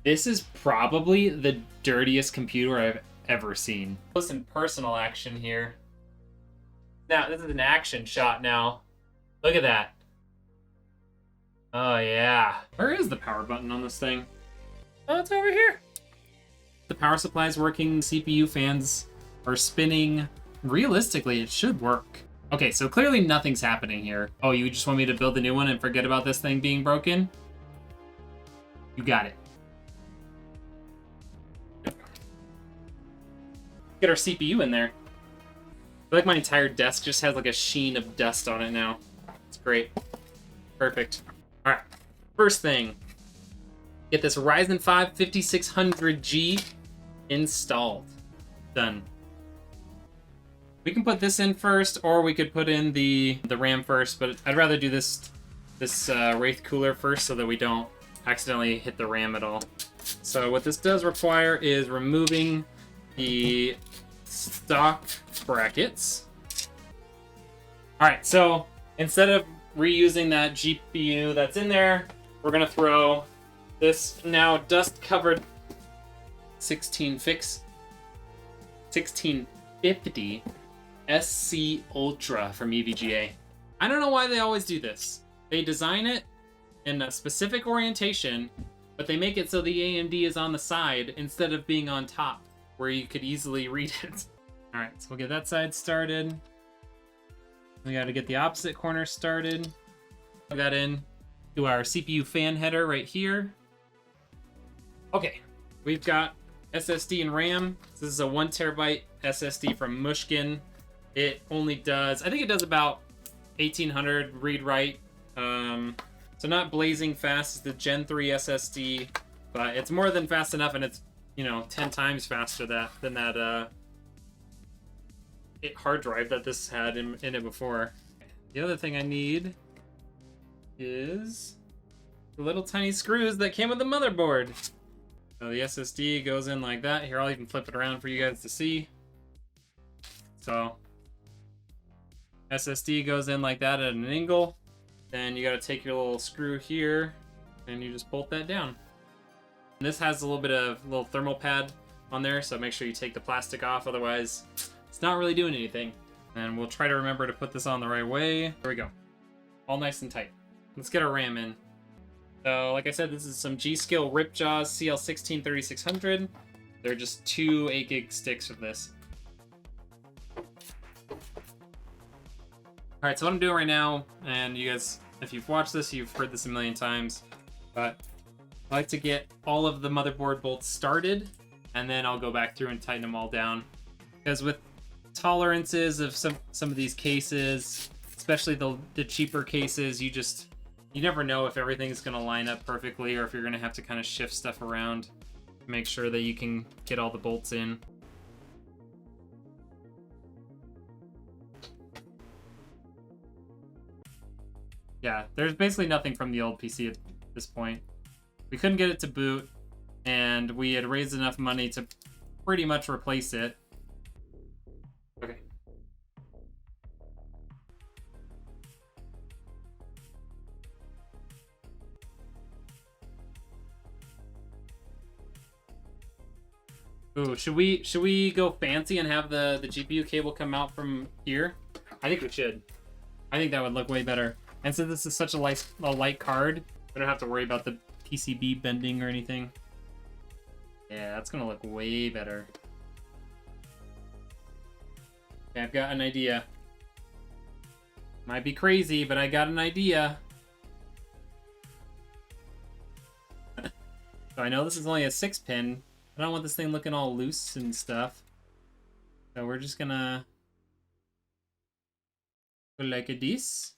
This is probably the dirtiest computer I've ever seen. Listen, personal action here. Now, this is an action shot now. Look at that. Oh, yeah. Where is the power button on this thing? Oh, it's over here. The power supply is working. CPU fans are spinning. Realistically, it should work. Okay, so clearly nothing's happening here. Oh, you just want me to build a new one and forget about this thing being broken? You got it. Get our CPU in there. I feel like my entire desk just has like a sheen of dust on it now. It's great. Perfect. All right, first thing. Get this Ryzen 5 5600G installed. Done. We can put this in first, or we could put in the RAM first, but I'd rather do this Wraith cooler first so that we don't accidentally hit the RAM at all. So what this does require is removing the stock brackets. All right, so instead of reusing that GPU that's in there, we're gonna throw this now dust-covered 1650 SC Ultra from EVGA. I don't know why they always do this. They design it in a specific orientation, but they make it so the AMD is on the side instead of being on top, where you could easily read it. All right, so we'll get that side started. We got to get the opposite corner started. Plug that in to our CPU fan header right here. Okay, we've got SSD and RAM. This is a 1 terabyte SSD from Mushkin. It only does, I think it does about 1800 read-write. So not blazing fast as the Gen 3 SSD, but it's more than fast enough, and it's, 10 times faster than that hard drive that this had in it before. The other thing I need is the little tiny screws that came with the motherboard. So the SSD goes in like that. Here, I'll even flip it around for you guys to see. So SSD goes in like that at an angle. Then you got to take your little screw here and you just bolt that down. And this has a little bit of little thermal pad on there, so make sure you take the plastic off, otherwise it's not really doing anything. And we'll try to remember to put this on the right way. There we go. All nice and tight. Let's get our RAM in. So, like I said, this is some G.Skill Ripjaws CL16 3600. They're just 2 8 gig sticks of this. Alright, so what I'm doing right now, and you guys, if you've watched this, you've heard this a million times, but I like to get all of the motherboard bolts started, and then I'll go back through and tighten them all down. Because with tolerances of some of these cases, especially the cheaper cases, you never know if everything's going to line up perfectly, or if you're going to have to kind of shift stuff around to make sure that you can get all the bolts in. Yeah, there's basically nothing from the old PC at this point. We couldn't get it to boot, and we had raised enough money to pretty much replace it. Okay. Ooh, should we go fancy and have the GPU cable come out from here? I think we should. I think that would look way better. And since this is such a light card, we don't have to worry about the PCB bending or anything. Yeah, that's gonna look way better. Okay, I've got an idea. Might be crazy, but I got an idea. So I know this is only a 6-pin. I don't want this thing looking all loose and stuff. So we're just gonna go like this.